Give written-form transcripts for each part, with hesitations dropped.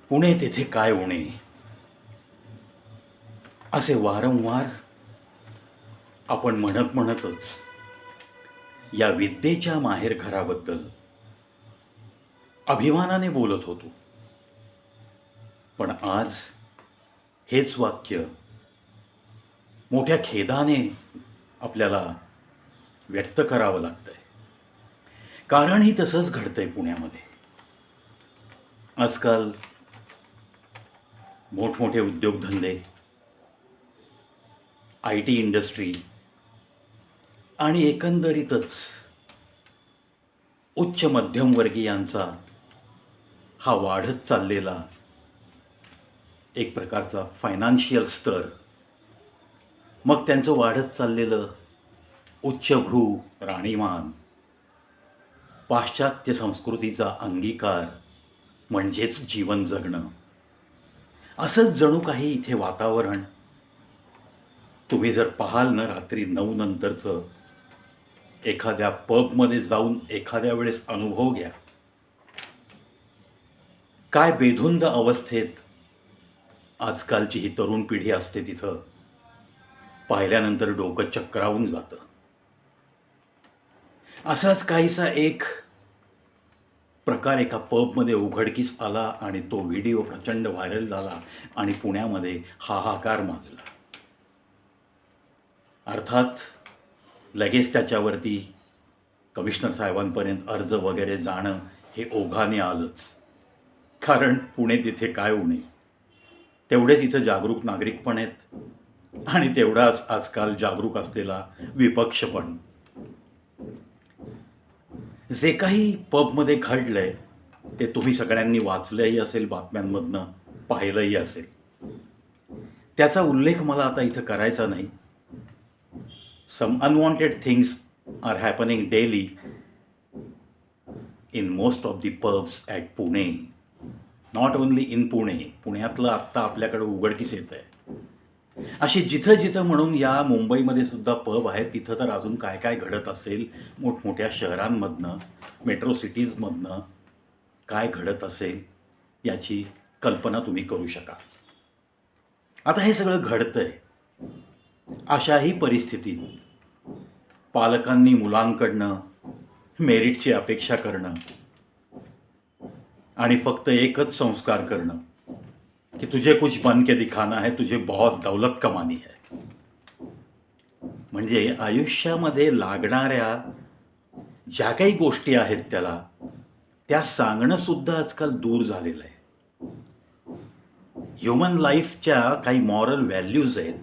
पुणे तेथे काय उणे, असे वारंवार आपण म्हणत म्हणतच या विद्येच्या माहेरघराबद्दल अभिमानाने बोलत होतो. पण आज हेच वाक्य मोठ्या खेदाने आपल्याला व्यक्त करावं लागतंय. कारणही तसंच घडतंय पुण्यामध्ये. आजकाल मोठमोठे उद्योगधंदे, IT इंडस्ट्री आणि एकंदरीतच उच्च मध्यमवर्गीयांचा हा वाढत चाललेला एक प्रकारचा फायनान्शियल स्तर, मग त्यांचं वाढत चाललेलं उच्चभ्रू राहणीमान, पाश्चात्य संस्कृतीचा अंगीकार म्हणजेच जीवन जगणं, असंच जणू काही इथे वातावरण. तुम्ही जर पाहाल ना, रात्री 9 नंतरचं एखाद्या पबमध्ये जाऊन एखाद्या वेळेस अनुभव घ्या. काय बेधुंद अवस्थेत आजकालची ही तरुण पिढी असते तिथं. पाहिल्यानंतर डोकं चक्रावून जातं. असाच काहीसा एक प्रकार एका पबमध्ये उघडकीस आला आणि तो व्हिडिओ प्रचंड व्हायरल झाला आणि पुण्यामध्ये हाहाकार माजला. अर्थात लगेच त्याच्यावरती कमिशनर साहेबांपर्यंत अर्ज वगैरे जाणं हे ओघाने आलंच. कारण पुणे तिथे काय उणे, तेवढेच इथं जागरूक नागरिक पण आहेत आणि तेवढाच आजकाल जागरूक असलेला विपक्ष पण. जे काही पबमध्ये घडलंय ते तुम्ही सगळ्यांनी वाचलंही असेल, बातम्यांमधनं पाहिलंही असेल. त्याचा उल्लेख मला आता इथं करायचा नाही. Some unwanted things are happening daily in most of the pubs at Pune. Not only in Pune, पुण्यातलं आत्ता आपल्याकडे उघडकीस येतं आहे. अशी जिथं जिथं म्हणून या मुंबईमध्ये सुद्धा पब आहेत, तिथं तर अजून काय काय घडत असेल, मोठमोठ्या शहरांमधनं, मेट्रो सिटीजमधनं काय घडत असेल याची कल्पना तुम्ही करू शकाल. आता हे सगळं घडतंय. अशाही परिस्थितीत पालकांनी मुलांकडनं मेरिटची अपेक्षा करणं आणि फक्त एकच संस्कार करणं की तुझे कुछ बन के दिखाना है, तुझे बहुत दौलत कमानी है. म्हणजे आयुष्यामध्ये लागणाऱ्या ज्या काही गोष्टी आहेत त्या सांगणं सुद्धा आजकाल दूर झालेलं आहे. ह्युमन लाईफच्या काही मॉरल व्हॅल्यूज आहेत,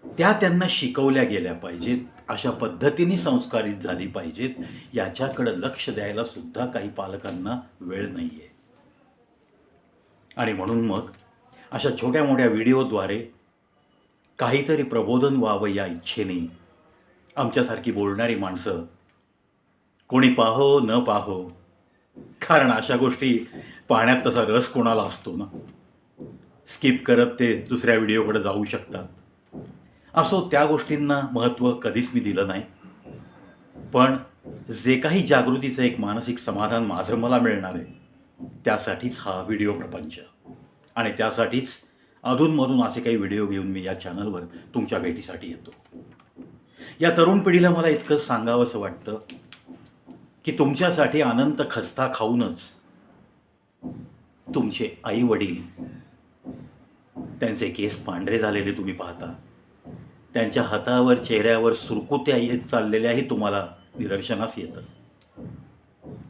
त्या त्यांना शिकवल्या गेल्या पाहिजेत, अशा पद्धतीने संस्कारित झाली पाहिजेत. याच्याकडे लक्ष द्यायला सुद्धा काही पालकांना वेळ नाही आहे. आणि म्हणून मग अशा छोट्या मोठ्या व्हिडिओद्वारे काहीतरी प्रबोधन व्हावं या इच्छेने आमच्यासारखी बोलणारी माणसं, कोणी पाहो न पाहो, कारण अशा गोष्टी पाहण्यात तसा रस कोणाला असतो ना, स्किप करत ते दुसऱ्या व्हिडिओकडे जाऊ शकतात. असो, त्या गोष्टींना महत्त्व कधीच मी दिलं नाही. पण जे काही जागृतीचं एक मानसिक समाधान माझं मला मिळणार आहे, त्यासाठीच हा व्हिडिओ प्रपंच आणि त्यासाठीच अधूनमधून असे काही व्हिडिओ घेऊन मी या चॅनलवर तुमच्या भेटीसाठी येतो. या तरुण पिढीला मला इतकंच सांगावंसं वाटतं की तुमच्यासाठी अनंत खस्ता खाऊनच तुमचे आई वडील, त्यांचे केस पांढरे झालेले तुम्ही पाहता, त्यांच्या हातावर चेहऱ्यावर सुरकुत्या येत चाललेल्याही तुम्हाला निदर्शनास येतं.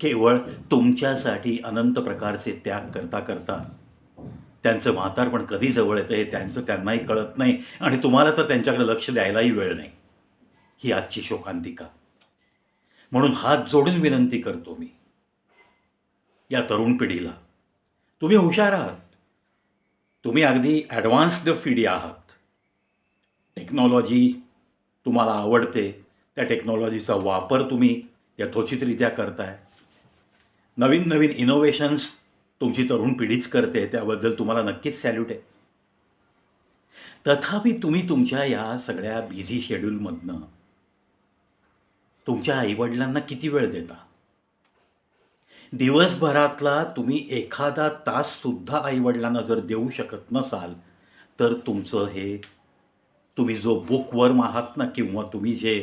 केवळ तुमच्यासाठी अनंत प्रकारचे त्याग करता करता त्यांचं म्हातारपण कधी जवळ येतं हे त्यांनाही कळत नाही आणि तुम्हाला तर त्यांच्याकडे लक्ष द्यायलाही वेळ नाही. ही आजची शोकांतिका. म्हणून हात जोडून विनंती करतो मी या तरुण पिढीला, तुम्ही हुशार आहात, तुम्ही अगदी ॲडव्हान्स्ड पिढी आहात. टेक्नॉलॉजी तुम्हाला आवडते, त्या टेक्नॉलॉजीचा वापर तुम्ही यथोचितरित्या करताय. नवीन नवीन इनोव्हेशन्स तुमची तरुण पिढीच करते, त्याबद्दल तुम्हाला नक्कीच सॅल्यूट आहे. तथापि तुम्ही तुमच्या या सगळ्या बिझी शेड्यूलमधनं तुमच्या आईवडिलांना किती वेळ देता? दिवसभरातला तुम्ही एखादा ताससुद्धा आईवडिलांना जर देऊ शकत नसाल, तर तुमचं हे तुम्ही जो बुकवर्म आहात ना, किंवा तुम्ही जे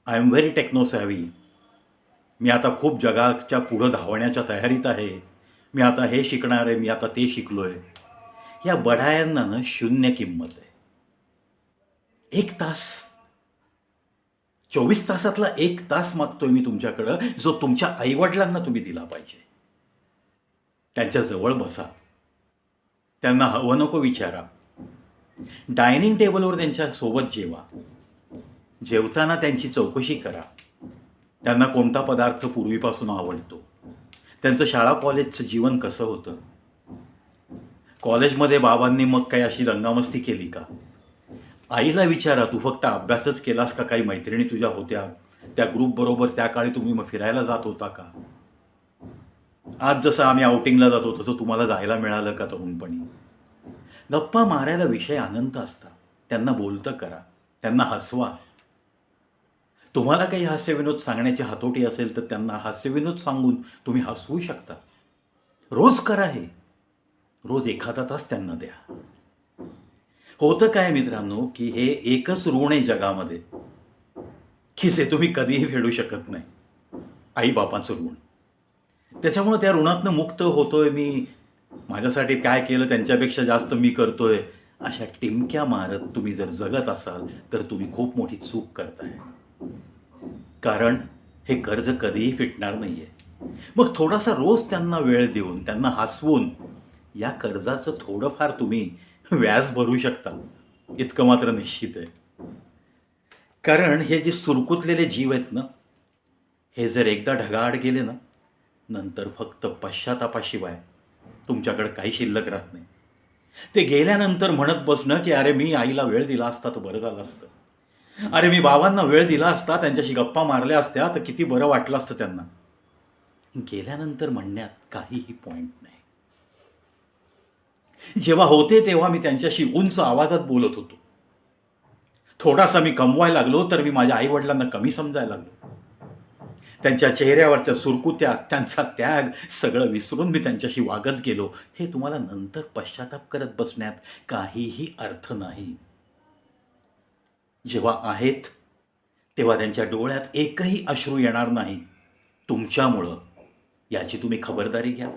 I am very techno savvy, मी आता खूप जगाच्या पुढं धावण्याच्या तयारीत आहे, मी आता हे शिकणार आहे, मी आता ते शिकलो आहे, या बढायांना ना शून्य किंमत आहे. 1 तास, 24 तासातला 1 तास मागतोय मी तुमच्याकडं, जो तुमच्या आईवडिलांना तुम्ही दिला पाहिजे. त्यांच्या जवळ बसा, त्यांना हवं नको विचारा, डायनिंग टेबलवर त्यांच्यासोबत जेवा, जेवताना त्यांची चौकशी करा, त्यांना कोणता पदार्थ पूर्वीपासून आवडतो, त्यांचं शाळा कॉलेजचं जीवन कसं होतं, कॉलेजमध्ये बाबांनी मग काही अशी दंगामस्ती केली का, आईला विचारा, तू फक्त अभ्यासच केलास का, काही मैत्रिणी तुझ्या होत्या, त्या ग्रुपबरोबर त्या काळी तुम्ही मग फिरायला जात होता का, आज जसं आम्ही आउटिंगला जातो तसं तुम्हाला जायला मिळालं का तरुणपणी. गप्पा मारायला विषय अनंत असतात, त्यांना बोलतं करा, त्यांना हसवा. तुम्हाला काही हास्यविनोद सांगण्याची हातोटी असेल तर त्यांना हास्यविनोद सांगून तुम्ही हसवू शकता. रोज करा हे, रोज एखादा तास त्यांना द्या. होतं काय मित्रांनो, की हे एकच ऋण आहे जगामध्ये, की जे तुम्ही कधीही फेडू शकत नाही, आईबापांचं ऋण. त्याच्यामुळं त्या ऋणातनं मुक्त होतोय मी, माझ्यासाठी काय केलं त्यांच्यापेक्षा जास्त मी करतोय, अशा टिमक्या मारत तुम्ही जर जगत असाल तर तुम्ही खूप मोठी चूक करताय. कारण हे कर्ज कधीही फिटणार नाही आहे. मग थोडासा रोज त्यांना वेळ देऊन, त्यांना हसवून या कर्जाचं थोडंफार तुम्ही व्याज भरू शकता, इतकं मात्र निश्चित आहे. कारण हे जे सुरकुतलेले जीव आहेत ना, हे जर एकदा ढगाआड गेले ना, नंतर फक्त पश्चातापाशिवाय तुमच्याकडे काही शिल्लक राहत नाही. ते गेल्यानंतर म्हणत बसणं की अरे मी आईला वेळ दिला असता तर बरं झालं असतं, अरे मी बाबांना वेळ दिला असता, त्यांच्याशी गप्पा मारल्या असत्या तर किती बरं वाटलं असतं त्यांना. गेल्यानंतर म्हणण्यात काहीही पॉईंट नाही. जेव्हा होते तेव्हा मी त्यांच्याशी उंच आवाजात बोलत होतो. थोडासा मी कमवायला लागलो तर मी माझ्या आईवडिलांना कमी समजायला लागलो. त्यांच्या चेहऱ्यावरच्या सुरकुत्या, त्यांचा त्याग सगळं विसरून मी त्यांच्याशी वागत गेलो. हे तुम्हाला नंतर पश्चाताप करत बसण्यात काहीही अर्थ नाही. जेव्हा आहेत तेव्हा त्यांच्या डोळ्यात एकही अश्रू येणार नाही तुमच्यामुळं, याची तुम्ही खबरदारी घ्या.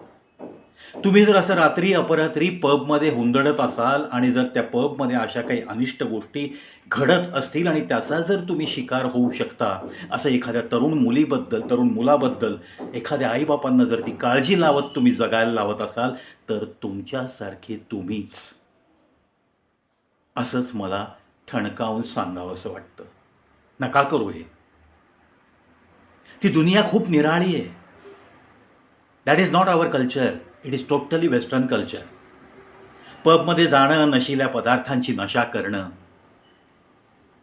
तुम्ही जर असं रात्री अपरात्री पबमध्ये हुंदडत असाल आणि जर त्या पबमध्ये अशा काही अनिष्ट गोष्टी घडत असतील आणि त्याचा जर तुम्ही शिकार होऊ शकता, असं एखाद्या तरुण मुलीबद्दल, तरुण मुलाबद्दल, एखाद्या आईबापांना जर ती काळजी लावत तुम्ही जगायला लावत असाल, तर तुमच्यासारखे तुम्हीच, असंच मला ठणकावून सांगावं असं वाटतं. नका करू हे. ती दुनिया खूप निराळी आहे. That is not our culture, it is totally western culture. पबमध्ये जाणं, नशिल्या पदार्थांची नशा करणं,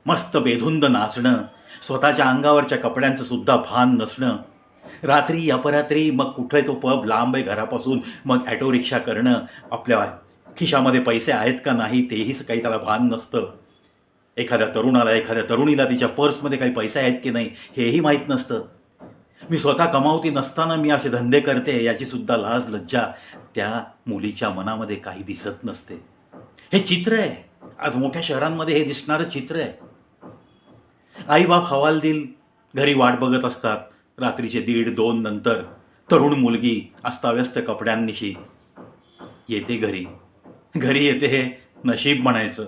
मस्त बेधुंद नाचणं, स्वतःच्या अंगावरच्या कपड्यांचं सुद्धा भान नसणं, रात्री अपरात्री मग कुठे तो पब लांब आहे घरापासून, मग ॲटो रिक्षा करणं, आपल्या खिशामध्ये पैसे आहेत का नाही तेही काही त्याला भान नसतं. एखाद्या तरुणाला, एखाद्या तरुणीला तिच्या पर्समध्ये काही पैसे आहेत की नाही हेही माहीत नसतं. मी स्वतः कमावती नसताना मी असे धंदे करते याची सुद्धा लाज लज्जा त्या मुलीच्या मनामध्ये काही दिसत नसते. हे चित्र आहे, आज मोठ्या शहरांमध्ये हे दिसणारं चित्र आहे. आईबाप हवालदिल घरी वाट बघत असतात. रात्रीचे 1:30-2 नंतर तरुण मुलगी अस्ताव्यस्त कपड्यांनिशी येते घरी. घरी येते हे नशीब म्हणायचं.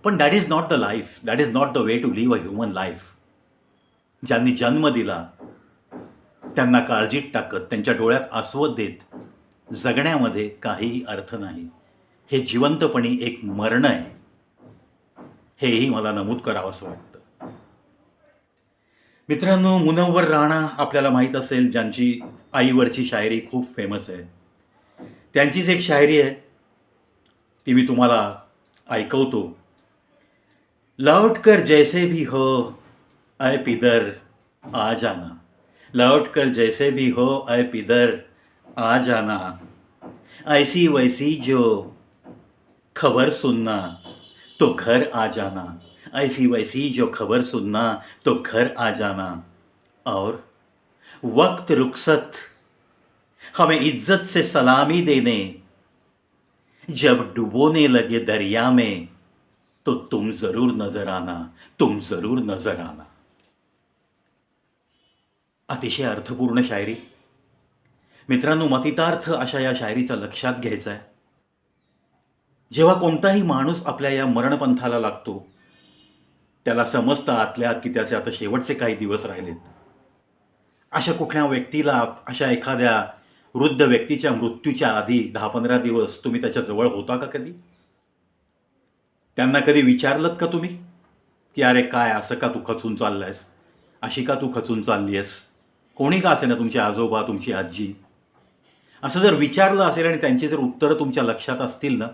पण that is not the life, that is not the way to live a human life. ज्यांनी जन्म दिला त्यांना काळजीत टाकत, त्यांच्या डोळ्यात आसवत देत जगण्यामध्ये काहीही अर्थ नाही. हे जिवंतपणी एक मरण आहे, हेही मला नमूद करावं असं वाटतं. मित्रांनो, मुनव्वर राणा आपल्याला माहीत असेल, ज्यांची आईवरची शायरी खूप फेमस आहे. त्यांचीच एक शायरी आहे, ती मी तुम्हाला ऐकवतो. लौट कर जैसे भी हो ऐ पिदर आ जाना, लौट कर जैसे भी हो ऐ पिदर आ जाना, ऐसी वैसी जो खबर सुनना तो घर आ जाना, ऐसी वैसी जो खबर सुनना तो घर आ जाना, और वक्त रुखसत हमें इज्जत से सलामी देने, जब डुबोने लगे दरिया में तो तुम जरूर नजर आना, तुम जरूर नजर आना. अतिशय अर्थपूर्ण शायरी. मित्रांनो, मतितार्थ अशा या शायरीचा लक्षात घ्यायचा आहे. जेव्हा कोणताही माणूस आपल्या या मरणपंथाला लागतो, त्याला समजतं आतल्या आत की त्याचे आता शेवटचे काही दिवस राहिलेत. अशा कुठल्या व्यक्तीला, अशा एखाद्या वृद्ध व्यक्तीच्या मृत्यूच्या आधी 10-15 दिवस तुम्ही त्याच्या जवळ होता का कधी? त्यांना कधी विचारलत का तुम्ही की अरे काय असं का तू खचून चाललायस, अशी का तू खचून चालली आहेस? कोणी का असे ना, तुमचे आजोबा, तुमची आजी, असं जर विचारलं असेल आणि त्यांची जर उत्तरं तुमच्या लक्षात असतील ना,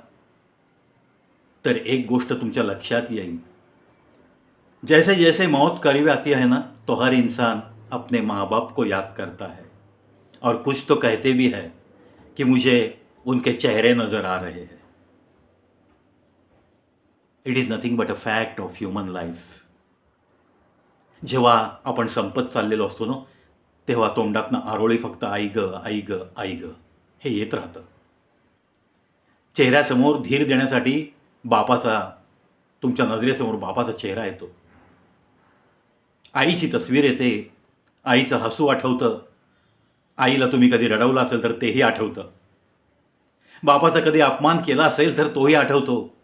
तर एक गोष्ट तुमच्या लक्षात येईल. जैसे जैसे मौत करीब आती है ना, तो हर इंसान अपने माँ बाप को याद करता है और कुछ तो कहते भी है कि मुझे उनके चेहरे नजर आ रहे हैं. It is nothing but a fact of human life. जेव्हा आपण संपत चाललेलो असतो ना, तेव्हा तोंडातनं आरोळी फक्त आई ग, आई ग, आई ग हे येत राहतं. चेहऱ्यासमोर धीर देण्यासाठी बापाचा, तुमच्या नजरेसमोर बापाचा चेहरा येतो, आईची तस्वीर येते, आईचं हसू आठवतं, आईला तुम्ही कधी रडवलं असेल तर तेही आठवतं, बापाचा कधी अपमान केला असेल तर तोही आठवतो.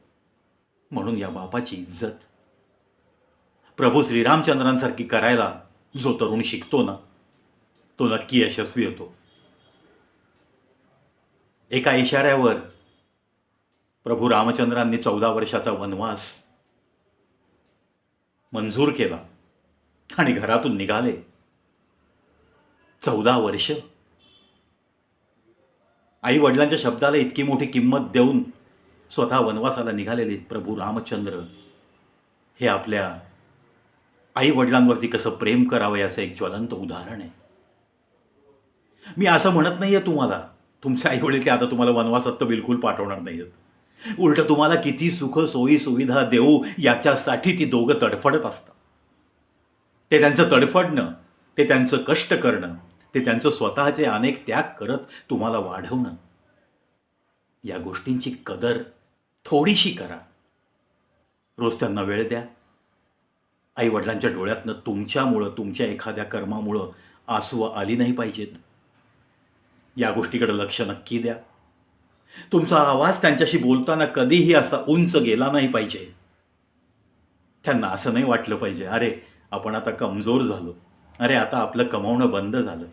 म्हणून या बापाची इज्जत प्रभू श्रीरामचंद्रांसारखी करायला जो तरुण शिकतो ना, तो नक्की यशस्वी होतो. एका इशाऱ्यावर प्रभू रामचंद्रांनी 14 वर्षाचा वनवास मंजूर केला आणि घरातून निघाले. 14 वर्ष आई वडिलांच्या शब्दाला इतकी मोठी किंमत देऊन स्वतः वनवासाला निघालेले प्रभू रामचंद्र हे आपल्या आई वडिलांवरती कसं प्रेम करावं याचं एक ज्वलंत उदाहरण आहे. मी असं म्हणत नाहीये तुम्हाला, तुमचे आई वडील की आता तुम्हाला वनवासात तर बिलकुल पाठवणार नाहीत. उलट तुम्हाला किती सुख सोयी सुविधा देऊ याच्यासाठी ती दोघं तडफडत असतात. ते त्यांचं तडफडणं, ते त्यांचं कष्ट करणं, ते त्यांचं स्वतःचे अनेक त्याग करत तुम्हाला वाढवणं, या गोष्टींची कदर थोडीशी करा. रोज त्यांना वेळ द्या. आई वडिलांच्या डोळ्यातनं तुमच्यामुळं, तुमच्या एखाद्या कर्मामुळं आसू आली नाही पाहिजेत. या गोष्टीकडे लक्ष नक्की द्या. तुमचा आवाज त्यांच्याशी बोलताना कधीही असा उंच गेला नाही पाहिजे. त्यांना असं नाही वाटलं पाहिजे अरे आपण आता कमजोर झालो, अरे आता आपलं कमावणं बंद झालं,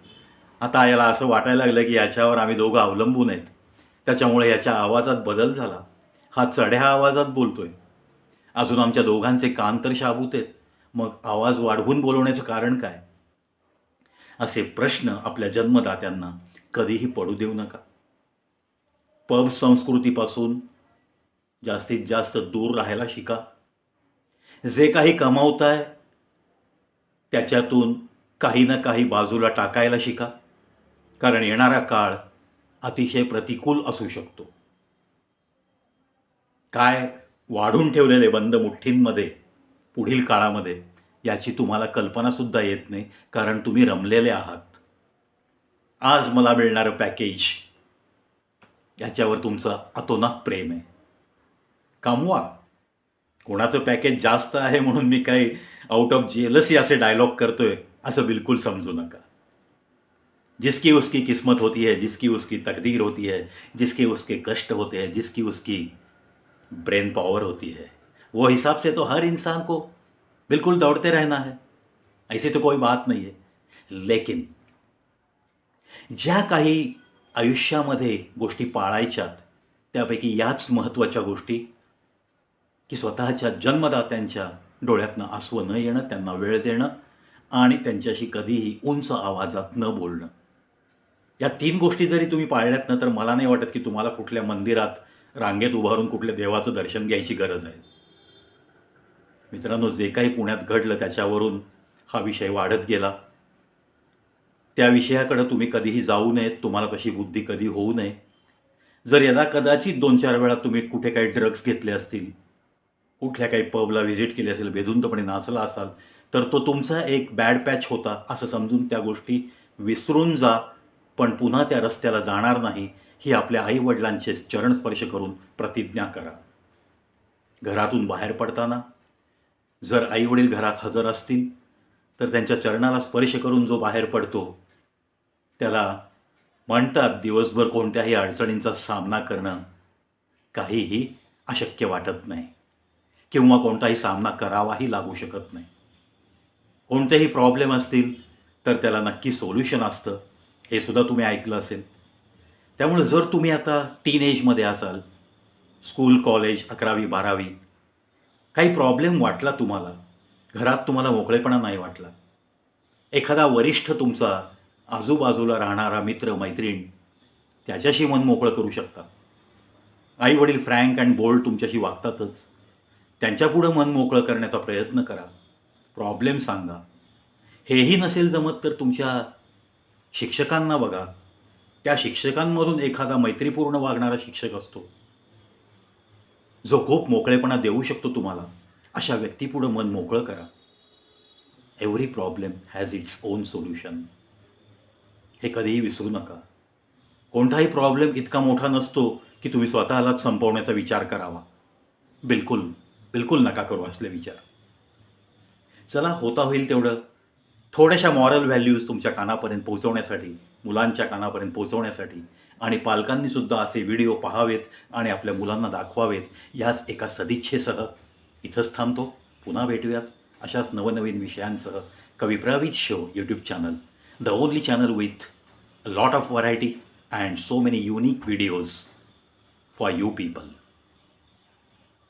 आता याला असं वाटायला लागलं की याच्यावर आम्ही दोघं अवलंबून आहेत, त्याच्यामुळे याच्या आवाजात बदल झाला, हा चढ्या आवाजात बोलतोय, अजून आमच्या दोघांचे कान तर शाबूत आहेत, मग आवाज वाढवून बोलवण्याचं कारण काय? असे प्रश्न आपल्या जन्मदात्यांना कधीही पडू देऊ नका. पब संस्कृतीपासून जास्तीत जास्त दूर राहायला शिका. जे काही कमावताय त्याच्यातून काही ना काही बाजूला टाकायला शिका, कारण येणारा काळ अतिशय प्रतिकूल असू शकतो. काय वाढून ठेवलेले बंद मुठ्ठींमध्ये पुढील काळामध्ये याची तुम्हाला कल्पनासुद्धा येत नाही, कारण तुम्ही रमलेले आहात. आज मला मिळणारं पॅकेज याच्यावर तुमचं अतोनात प्रेम आहे. कमवा. कोणाचं पॅकेज जास्त आहे म्हणून मी काही आउट ऑफ जेलसी असे डायलॉग करतोय असं बिलकुल समजू नका. जिसकी उसकी किस्मत होती है, जिसकी उसकी तकदीर होती है, जिसके उसके कष्ट होते हैं, जिसकी उसकी ब्रेन पावर होती है, वो हिसाब से तो हर इंसान को बिल्कुल दौड़ते रहना है, ऐसी तो कोई बात नहीं है. लेकिन ज्या काही आयुष्यामध्ये गोष्टी पाळायच्यात त्यापैकी याच महत्त्वाच्या गोष्टी की स्वतःच्या जन्मदात्यांच्या डोळ्यातनं आसू न येणं, त्यांना वेळ देणं आणि त्यांच्याशी कधीही उंच आवाजात न बोलणं. या 3 गोष्टी जरी तुम्ही पाळल्यात ना, तर मला नाही वाटत की तुम्हाला कुठल्या मंदिरात रांगेत उभारून कुठल्या देवाचं दर्शन घ्यायची गरज आहे. मित्रांनो, जे काही पुण्यात घडलं त्याच्यावरून हा विषय वाढत गेला. त्या विषयाकडे तुम्ही कधीही जाऊ नयेत. तुम्हाला तशी बुद्धी कधी होऊ नये. जर यदा कदाचित 2-4 वेळा तुम्ही कुठे काही ड्रग्ज घेतले असतील, कुठल्या काही पबला व्हिजिट केली असेल, बेधुंदपणे नाचला असाल, तर तो तुमचा एक बॅड पॅच होता असं समजून त्या गोष्टी विसरून जा, पण पुन्हा त्या रस्त्याला जाणार नाही, ही आपल्या आईवडिलांचे चरण स्पर्श करून प्रतिज्ञा करा. घरातून बाहेर पडताना जर आईवडील घरात हजर असतील तर त्यांच्या चरणाला स्पर्श करून जो बाहेर पडतो त्याला म्हणतात दिवसभर कोणत्याही अडचणींचा सामना करणं काहीही अशक्य वाटत नाही किंवा कोणताही सामना करावाही लागू शकत नाही. कोणतेही प्रॉब्लेम असतील तर त्याला नक्की सोल्युशन असतं, हे सुद्धा तुम्ही ऐकलं असेल. त्यामुळे जर तुम्ही आता टीनएजमध्ये असाल, स्कूल कॉलेज 11वी 12वी, काही प्रॉब्लेम वाटला तुम्हाला, घरात तुम्हाला मोकळेपणा नाही वाटला, एखादा वरिष्ठ तुमचा आजूबाजूला राहणारा मित्र मैत्रीण त्याच्याशी मन मोकळं करू शकता. आईवडील फ्रँक अँड बोल्ड तुमच्याशी वागतातच, त्यांच्यापुढं मन मोकळं करण्याचा प्रयत्न करा, प्रॉब्लेम सांगा. हेही नसेल जमत तर तुमच्या शिक्षकांना बघा, त्या शिक्षकांमधून एखादा मैत्रीपूर्ण वागणारा शिक्षक असतो जो खूप मोकळेपणा देऊ शकतो तुम्हाला. अशा व्यक्तीपुढं मन मोकळं करा. Every problem has its own solution, हे कधीही विसरू नका. कोणताही प्रॉब्लेम इतका मोठा नसतो की तुम्ही स्वतःलाच संपवण्याचा विचार करावा. बिलकुल बिलकुल नका करू असले विचार. चला, होता होईल तेवढं थोड्याशा मॉरल व्हॅल्यूज तुमच्या कानापर्यंत पोहोचवण्यासाठी, मुलांच्या कानापर्यंत पोहोचवण्यासाठी आणि पालकांनीसुद्धा असे व्हिडिओ पाहावेत आणि आपल्या मुलांना दाखवावेत, ह्याच एका सदिच्छेसह इथंच थांबतो. पुन्हा भेटूयात अशाच नवनवीन विषयांसह. कवी Pravit show YouTube channel, the only channel with a lot of variety and so many unique videos for you people.